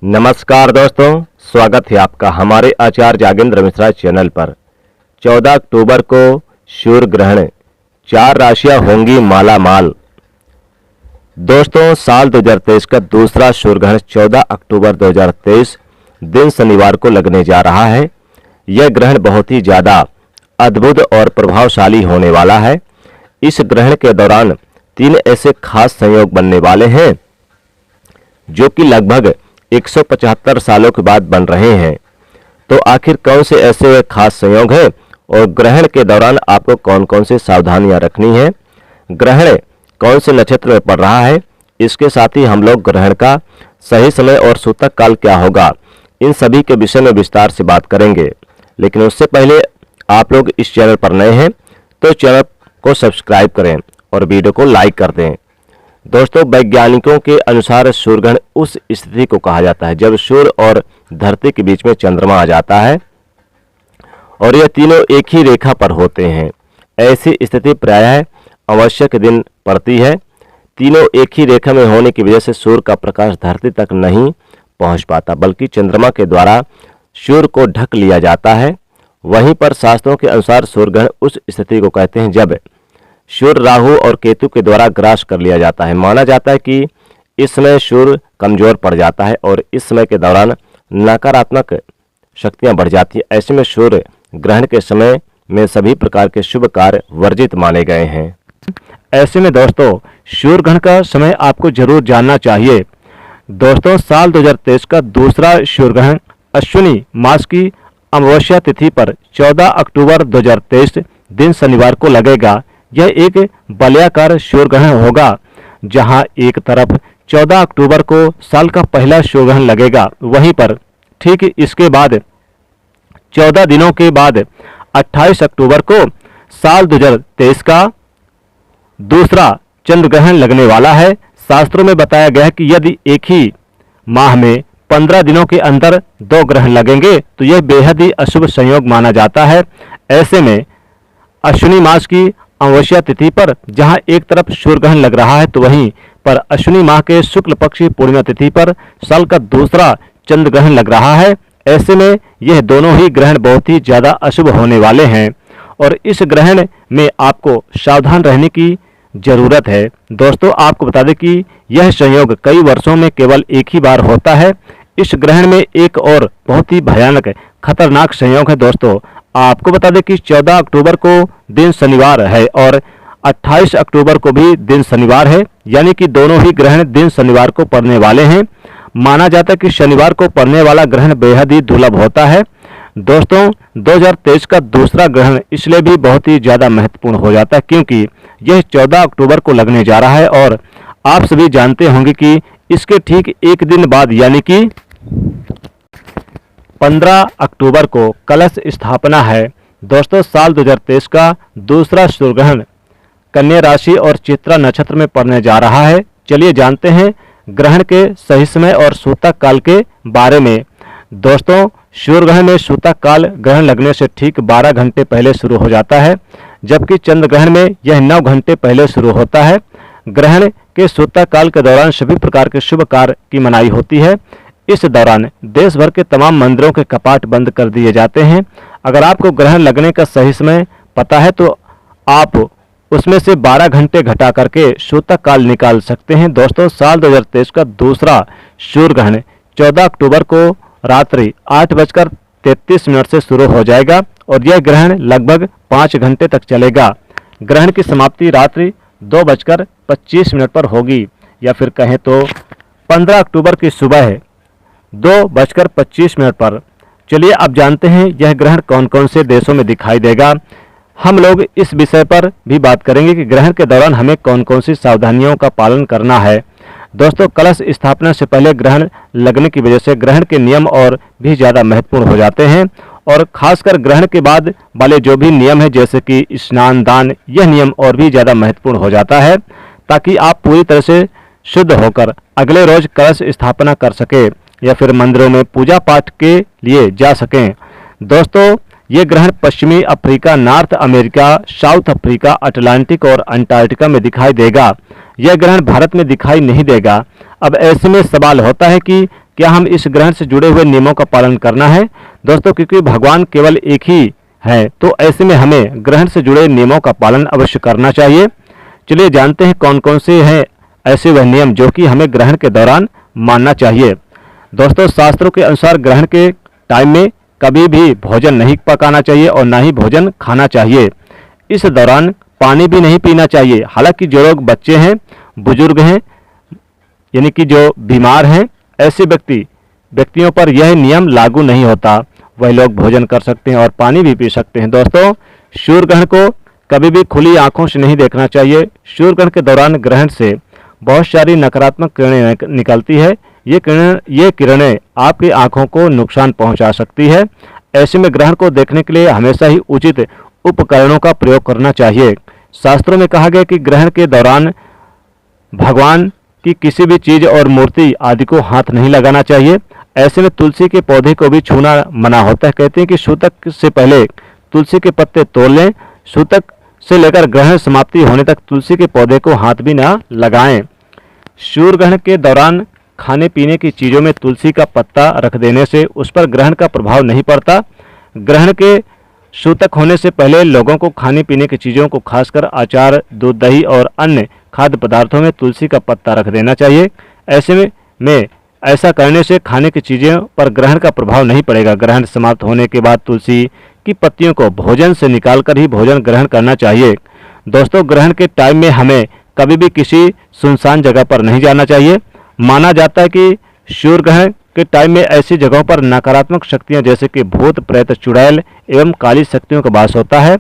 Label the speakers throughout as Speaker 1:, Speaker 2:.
Speaker 1: नमस्कार दोस्तों, स्वागत है आपका हमारे आचार्य जागेंद्र मिश्रा चैनल पर। 14 अक्टूबर को सूर्य ग्रहण, 4 राशियां होंगी माला माल। दोस्तों, साल 2023 का दूसरा सूर्य ग्रहण 14 अक्टूबर 2023 दिन शनिवार को लगने जा रहा है। यह ग्रहण बहुत ही ज़्यादा अद्भुत और प्रभावशाली होने वाला है। इस ग्रहण के दौरान 3 ऐसे खास संयोग बनने वाले हैं जो कि लगभग 175 सालों के बाद बन रहे हैं। तो आखिर कौन से ऐसे खास संयोग हैं और ग्रहण के दौरान आपको कौन कौन से सावधानियां रखनी है, ग्रहण कौन से नक्षत्र में पड़ रहा है, इसके साथ ही हम लोग ग्रहण का सही समय और सूतक काल क्या होगा, इन सभी के विषय में विस्तार से बात करेंगे। लेकिन उससे पहले आप लोग इस चैनल पर नए हैं तो चैनल को सब्सक्राइब करें और वीडियो को लाइक कर दें। दोस्तों, वैज्ञानिकों के अनुसार सूर्य ग्रहण उस स्थिति को कहा जाता है जब सूर्य और धरती के बीच में चंद्रमा आ जाता है और यह तीनों एक ही रेखा पर होते हैं। ऐसी स्थिति प्रायः अमावस्या के दिन पड़ती है। तीनों एक ही रेखा में होने की वजह से सूर्य का प्रकाश धरती तक नहीं पहुंच पाता, बल्कि चंद्रमा के द्वारा सूर्य को ढक लिया जाता है। वहीं पर शास्त्रों के अनुसार सूर्य ग्रहण उस स्थिति को कहते हैं जब सूर्य राहु और केतु के द्वारा ग्रास कर लिया जाता है। माना जाता है कि इस समय सूर्य कमजोर पड़ जाता है और इस समय के दौरान नकारात्मक शक्तियां बढ़ जाती है। ऐसे में सूर्य ग्रहण के समय में सभी प्रकार के शुभ कार्य वर्जित माने गए हैं।
Speaker 2: ऐसे में दोस्तों, सूर्य ग्रहण का समय आपको जरूर जानना चाहिए। दोस्तों, साल 2023 का दूसरा सूर्य ग्रहण अश्विनी मास की अमावस्या तिथि पर 14 अक्टूबर 2023 दिन शनिवार को लगेगा। यह एक वलयाकार सूर्य ग्रहण होगा, जहां एक तरफ 14 अक्टूबर को साल का पहला सूर्य ग्रहण लगेगा, वहीं पर ठीक इसके बाद 14 दिनों के बाद 28 अक्टूबर को साल 2023 का दूसरा चंद्र ग्रहण लगने वाला है। शास्त्रों में बताया गया है कि यदि एक ही माह में 15 दिनों के अंदर 2 ग्रहण लगेंगे तो यह बेहद ही अशुभ संयोग माना जाता है। ऐसे में अश्विनी मास की अमावस्या तिथि पर जहां एक तरफ सूर्य ग्रहण लग रहा है तो वहीं पर अश्विनी माह के शुक्ल पक्ष की पूर्णिमा तिथि पर साल का दूसरा चंद्र ग्रहण लग रहा है। ऐसे में यह दोनों ही ग्रहण बहुत ही ज्यादा अशुभ होने वाले हैं और इस ग्रहण में आपको सावधान रहने की जरूरत है। दोस्तों, आपको बता दें कि यह संयोग कई वर्षों में केवल एक ही बार होता है। इस ग्रहण में एक और बहुत ही भयानक खतरनाक संयोग है। दोस्तों, आपको बता दें कि 14 अक्टूबर को दिन शनिवार है और 28 अक्टूबर को भी दिन शनिवार है, यानी कि दोनों ही ग्रहण दिन शनिवार को पड़ने वाले हैं। माना जाता है कि शनिवार को पड़ने वाला ग्रहण बेहद ही दुर्लभ होता है। दोस्तों, 2023 का दूसरा ग्रहण इसलिए भी बहुत ही ज़्यादा महत्वपूर्ण हो जाता है क्योंकि यह 14 अक्टूबर को लगने जा रहा है और आप सभी जानते होंगे कि इसके ठीक एक दिन बाद यानी कि 15 अक्टूबर को कलश स्थापना है। दोस्तों, साल 2023 का दूसरा सूर्य ग्रहण कन्या राशि और चित्रा नक्षत्र में पड़ने जा रहा है। चलिए जानते हैं ग्रहण के सही समय और सूतक काल के बारे में। दोस्तों, सूर्य ग्रहण में सूतक काल ग्रहण लगने से ठीक 12 घंटे पहले शुरू हो जाता है, जबकि चंद्र ग्रहण में यह 9 घंटे पहले शुरू होता है। ग्रहण के सूतक काल के दौरान सभी प्रकार के शुभ कार्य की मनाही होती है। इस दौरान देश भर के तमाम मंदिरों के कपाट बंद कर दिए जाते हैं। अगर आपको ग्रहण लगने का सही समय पता है तो आप उसमें से 12 घंटे घटा करके सूतक काल निकाल सकते हैं। दोस्तों, साल 2023 का दूसरा सूर्य ग्रहण 14 अक्टूबर को रात्रि 8:33 से शुरू हो जाएगा और यह ग्रहण लगभग 5 घंटे तक चलेगा। ग्रहण की समाप्ति रात्रि 2:25 पर होगी, या फिर कहें तो 15 अक्टूबर की सुबह 2:25 पर। चलिए अब जानते हैं यह ग्रहण कौन कौन से देशों में दिखाई देगा। हम लोग इस विषय पर भी बात करेंगे कि ग्रहण के दौरान हमें कौन कौन सी सावधानियों का पालन करना है। दोस्तों, कलश स्थापना से पहले ग्रहण लगने की वजह से ग्रहण के नियम और भी ज़्यादा महत्वपूर्ण हो जाते हैं और खासकर ग्रहण के बाद वाले जो भी नियम है जैसे कि स्नान दान, यह नियम और भी ज़्यादा महत्वपूर्ण हो जाता है ताकि आप पूरी तरह से शुद्ध होकर अगले रोज कलश स्थापना कर सके या फिर मंदिरों में पूजा पाठ के लिए जा सकें। दोस्तों, ये ग्रहण पश्चिमी Africa, north America, south Africa, Atlantic और अंटार्कटिका में दिखाई देगा। यह ग्रहण भारत में दिखाई नहीं देगा। अब ऐसे में सवाल होता है कि क्या हम इस ग्रहण से जुड़े हुए नियमों का पालन करना है दोस्तों, क्योंकि भगवान केवल एक ही है, तो ऐसे में हमें ग्रहण से जुड़े नियमों का पालन अवश्य करना चाहिए। चलिए जानते हैं कौन कौन से हैं ऐसे वह नियम जो कि हमें ग्रहण के दौरान मानना चाहिए। दोस्तों, शास्त्रों के अनुसार ग्रहण के टाइम में कभी भी भोजन नहीं पकाना चाहिए और ना ही भोजन खाना चाहिए। इस दौरान पानी भी नहीं पीना चाहिए। हालांकि जो लोग बच्चे हैं, बुजुर्ग हैं, यानी कि जो बीमार हैं, ऐसे व्यक्तियों पर यह नियम लागू नहीं होता। वह लोग भोजन कर सकते हैं और पानी भी पी सकते हैं। दोस्तों, सूर्य ग्रहण को कभी भी खुली आंखों से नहीं देखना चाहिए। सूर्य ग्रहण के दौरान ग्रहण से बहुत सारी नकारात्मक किरणें निकलती है। ये किरणें आपकी आंखों को नुकसान पहुंचा सकती है। ऐसे में ग्रहण को देखने के लिए हमेशा ही उचित उपकरणों का प्रयोग करना चाहिए। शास्त्रों में कहा गया कि ग्रहण के दौरान भगवान की किसी भी चीज और मूर्ति आदि को हाथ नहीं लगाना चाहिए। ऐसे में तुलसी के पौधे को भी छूना मना होता है। कहते हैं कि सूतक से पहले तुलसी के पत्ते तोड़ लें। सूतक से लेकर ग्रहण समाप्ति होने तक तुलसी के पौधे को हाथ भी ना लगाएं। सूर्य ग्रहण के दौरान खाने पीने की चीज़ों में तुलसी का पत्ता रख देने से उस पर ग्रहण का प्रभाव नहीं पड़ता। ग्रहण के सूतक होने से पहले लोगों को खाने पीने की चीज़ों को खासकर अचार, दूध, दही और अन्य खाद्य पदार्थों में तुलसी का पत्ता रख देना चाहिए। ऐसे में ऐसा करने से खाने की चीज़ों पर ग्रहण का प्रभाव नहीं पड़ेगा। ग्रहण समाप्त होने के बाद तुलसी की पत्तियों को भोजन से निकालकर ही भोजन ग्रहण करना चाहिए। दोस्तों, ग्रहण के टाइम में हमें कभी भी किसी सुनसान जगह पर नहीं जाना चाहिए। माना जाता है कि सूर्य ग्रहण के टाइम में ऐसी जगहों पर नकारात्मक शक्तियां जैसे कि भूत, प्रेत, चुड़ैल एवं काली शक्तियों का वास होता है।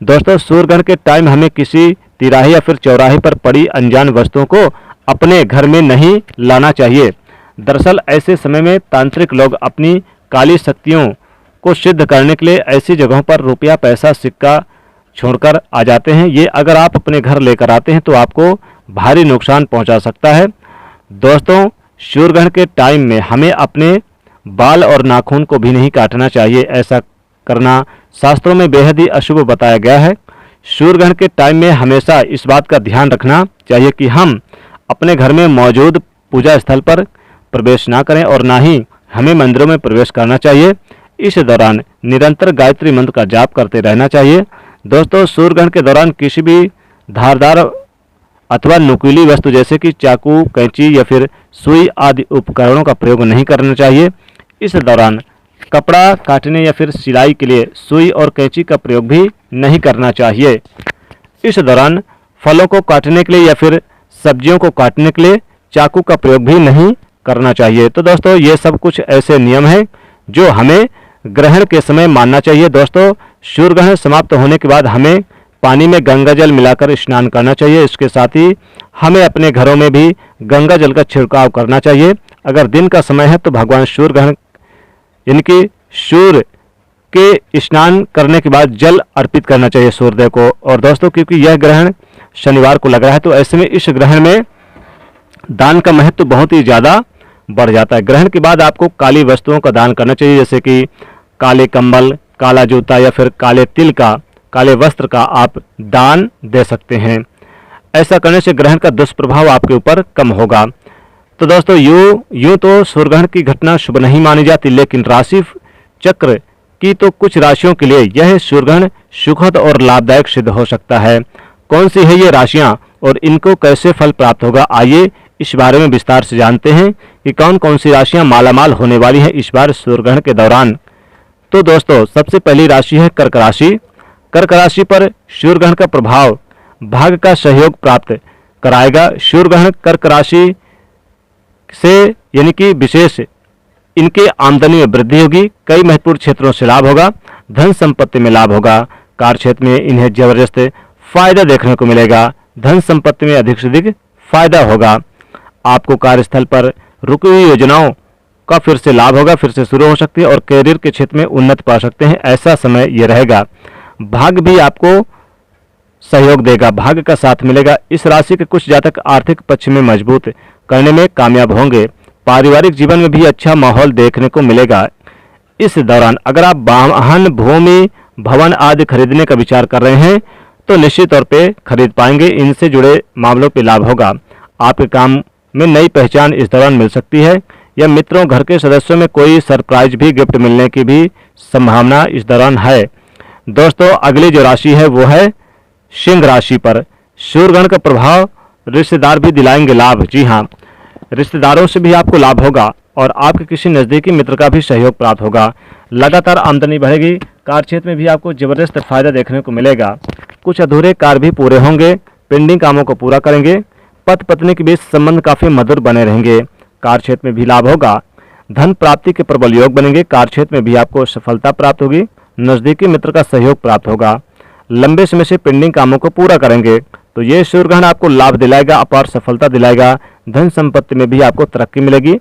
Speaker 2: दोस्तों, सूर्य ग्रहण के टाइम हमें किसी तिराहे या फिर चौराहे पर पड़ी अनजान वस्तुओं को अपने घर में नहीं लाना चाहिए। दरअसल ऐसे समय में तांत्रिक लोग अपनी काली शक्तियों को सिद्ध करने के लिए ऐसी जगहों पर रुपया, पैसा, सिक्का छोड़कर आ जाते हैं। ये अगर आप अपने घर लेकर आते हैं तो आपको भारी नुकसान पहुंचा सकता है। दोस्तों, सूर्य ग्रहण के टाइम में हमें अपने बाल और नाखून को भी नहीं काटना चाहिए। ऐसा करना शास्त्रों में बेहद ही अशुभ बताया गया है। सूर्य ग्रहण के टाइम में हमेशा इस बात का ध्यान रखना चाहिए कि हम अपने घर में मौजूद पूजा स्थल पर प्रवेश ना करें और ना ही हमें मंदिरों में प्रवेश करना चाहिए। इस दौरान निरंतर गायत्री मंत्र का जाप करते रहना चाहिए। दोस्तों, सूर्य ग्रहण के दौरान किसी भी धारदार अथवा नुकीली वस्तु जैसे कि चाकू, कैंची या फिर सुई आदि उपकरणों का प्रयोग नहीं करना चाहिए। इस दौरान कपड़ा काटने या फिर सिलाई के लिए सुई और कैंची का प्रयोग भी नहीं करना चाहिए। इस दौरान फलों को काटने के लिए या फिर सब्जियों को काटने के लिए चाकू का प्रयोग भी नहीं करना चाहिए। तो दोस्तों, ये सब कुछ ऐसे नियम हैं जो हमें ग्रहण के समय मानना चाहिए। दोस्तों, सूर्य ग्रहण समाप्त होने के बाद हमें पानी में गंगा जल मिलाकर स्नान करना चाहिए। इसके साथ ही हमें अपने घरों में भी गंगा जल का छिड़काव करना चाहिए। अगर दिन का समय है तो भगवान सूर्य ग्रहण यानी कि सूर्य के स्नान करने के बाद जल अर्पित करना चाहिए सूर्यदेव को। और दोस्तों, क्योंकि यह ग्रहण शनिवार को लग रहा है तो ऐसे में इस ग्रहण में दान का महत्व बहुत ही ज़्यादा बढ़ जाता है। ग्रहण के बाद आपको काली वस्तुओं का दान करना चाहिए, जैसे कि काले कंबल, काला जूता या फिर काले तिल का, काले वस्त्र का आप दान दे सकते हैं। ऐसा करने से ग्रहण का दुष्प्रभाव आपके ऊपर कम होगा। तो दोस्तों, यूं तो सूर्य ग्रहण की घटना शुभ नहीं मानी जाती, लेकिन राशि चक्र की तो कुछ राशियों के लिए यह सूर्य ग्रहण सुखद और लाभदायक सिद्ध हो सकता है। कौन सी है ये राशियां और इनको कैसे फल प्राप्त होगा, आइए इस बारे में विस्तार से जानते हैं कि कौन कौन सी राशियां मालामाल होने वाली हैं इस बार सूर्य ग्रहण के दौरान। तो दोस्तों, सबसे पहली राशि है कर्क राशि। कर्क राशि पर सूर्य ग्रहण का प्रभाव भाग्य का सहयोग प्राप्त कराएगा। सूर्य ग्रहण कर्क राशि से यानी कि विशेष इनके आमदनी में वृद्धि होगी। कई महत्वपूर्ण क्षेत्रों से लाभ होगा। धन संपत्ति में लाभ होगा। कार्य क्षेत्र में इन्हें जबरदस्त फायदा देखने को मिलेगा। धन संपत्ति में अधिक से अधिक फायदा होगा। आपको कार्यस्थल पर रुकी हुई योजनाओं का फिर से लाभ होगा, फिर से शुरू हो सकती है और करियर के क्षेत्र में उन्नति पा सकते हैं। ऐसा समय ये रहेगा। भाग्य भी आपको सहयोग देगा, भाग्य का साथ मिलेगा। इस राशि के कुछ जातक आर्थिक पक्ष में मजबूत करने में कामयाब होंगे। पारिवारिक जीवन में भी अच्छा माहौल देखने को मिलेगा। इस दौरान अगर आप वाहन, भूमि, भवन आदि खरीदने का विचार कर रहे हैं तो निश्चित तौर पे खरीद पाएंगे। इनसे जुड़े मामलों पे लाभ होगा। आपके काम में नई पहचान इस दौरान मिल सकती है। या मित्रों घर के सदस्यों में कोई सरप्राइज भी गिफ्ट मिलने की भी संभावना इस दौरान है। दोस्तों अगली जो राशि है वो है सिंह राशि पर। सूर्य ग्रहण का प्रभाव रिश्तेदार भी दिलाएंगे लाभ। जी हाँ, रिश्तेदारों से भी आपको लाभ होगा और आपके किसी नज़दीकी मित्र का भी सहयोग प्राप्त होगा। लगातार आमदनी बढ़ेगी। कार्य क्षेत्र में भी आपको जबरदस्त फायदा देखने को मिलेगा। कुछ अधूरे कार्य भी पूरे होंगे। पेंडिंग कामों को पूरा करेंगे। पति पत्नी के बीच संबंध काफी मधुर बने रहेंगे। कार्य क्षेत्र में भी लाभ होगा। धन प्राप्ति के प्रबल योग बनेंगे। कार्य क्षेत्र में भी आपको सफलता प्राप्त होगी। नजदीकी मित्र का सहयोग प्राप्त होगा। लंबे समय से पेंडिंग कामों को पूरा करेंगे तो ये सूर्य ग्रहण आपको लाभ दिलाएगा, अपार सफलता दिलाएगा। धन संपत्ति में भी आपको तरक्की मिलेगी।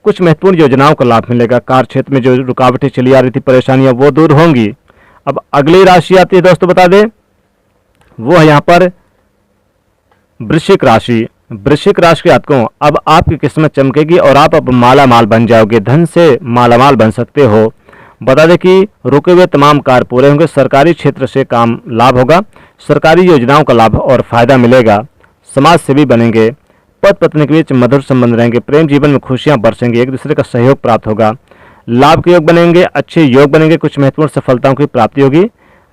Speaker 2: कुछ महत्वपूर्ण योजनाओं का लाभ मिलेगा। कार्य क्षेत्र में जो रुकावटें चली आ रही थी, परेशानियां, वो दूर होंगी। अब अगली राशि आती है दोस्तों, बता दें वो है यहाँ पर वृश्चिक राशि। वृश्चिक राशि के जातकों अब आपकी किस्मत चमकेगी और आप अब माला माल बन जाओगे। धन से माला माल बन सकते हो। बता दें कि रुके हुए तमाम कार्य पूरे होंगे। सरकारी क्षेत्र से काम लाभ होगा। सरकारी योजनाओं का लाभ और फायदा मिलेगा। समाज सेवी बनेंगे। पति पत्नी के बीच मधुर संबंध रहेंगे। प्रेम जीवन में खुशियां बरसेंगी। एक दूसरे का सहयोग प्राप्त होगा। लाभ के योग बनेंगे। अच्छे योग बनेंगे। कुछ महत्वपूर्ण सफलताओं की प्राप्ति होगी।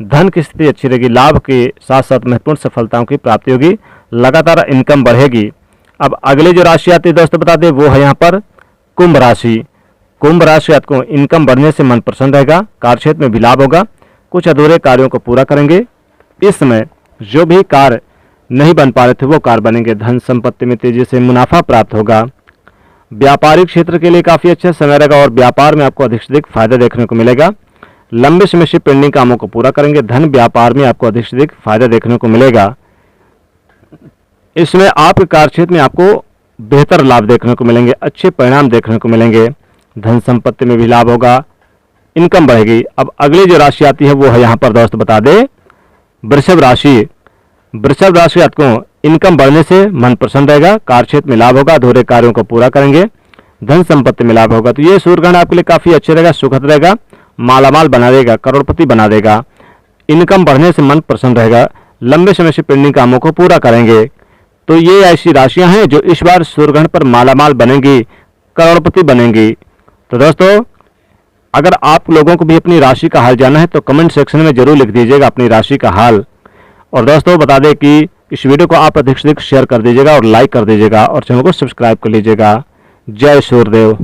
Speaker 2: धन की स्थिति अच्छी रहेगी। लाभ के साथ साथ महत्वपूर्ण सफलताओं की प्राप्ति होगी। लगातार इनकम बढ़ेगी। अब अगली जो राशि आती है दोस्तों, बता दें वो है यहाँ पर कुंभ राशि। कुंभ राशि को इनकम बढ़ने से मन प्रसन्न रहेगा। कार्य क्षेत्र में भी लाभ होगा। कुछ अधूरे कार्यों को पूरा करेंगे। इस समय जो भी कार्य नहीं बन पा रहे थे वो कार्य बनेंगे। धन संपत्ति में तेजी से मुनाफा प्राप्त होगा। व्यापारिक क्षेत्र के लिए काफी अच्छा समय रहेगा और व्यापार में आपको अधिक से अधिक फायदा देखने को मिलेगा। लंबे समय से पेंडिंग कामों को पूरा करेंगे। धन व्यापार में आपको अधिक से अधिक फायदा देखने को मिलेगा। इसमें आपके कार्य क्षेत्र में आपको बेहतर लाभ देखने को मिलेंगे। अच्छे परिणाम देखने को मिलेंगे। धन संपत्ति में भी लाभ होगा। इनकम बढ़ेगी। अब अगली जो राशि आती है वो है यहाँ पर दोस्त बता दें वृषभ राशि। वृषभ राशि जातकों इनकम बढ़ने से मन प्रसन्न रहेगा। कार्य क्षेत्र में लाभ होगा। अधूरे कार्यों को पूरा करेंगे। धन संपत्ति में लाभ होगा। तो ये सूर्य ग्रहण आपके लिए काफी अच्छे रहेगा, सुखद रहेगा, मालामाल बना देगा, करोड़पति बना देगा। इनकम बढ़ने से मन प्रसन्न रहेगा। लंबे समय से पेंडिंग कामों को पूरा करेंगे। तो ये ऐसी राशियां हैं जो इस बार सूर्य ग्रहण पर मालामाल बनेंगी, करोड़पति बनेंगी। तो दोस्तों अगर आप लोगों को भी अपनी राशि का हाल जानना है तो कमेंट सेक्शन में जरूर लिख दीजिएगा अपनी राशि का हाल। और दोस्तों बता दें कि इस वीडियो को आप अधिक से अधिक शेयर कर दीजिएगा और लाइक कर दीजिएगा और चैनल को सब्सक्राइब कर लीजिएगा। जय सूर्यदेव।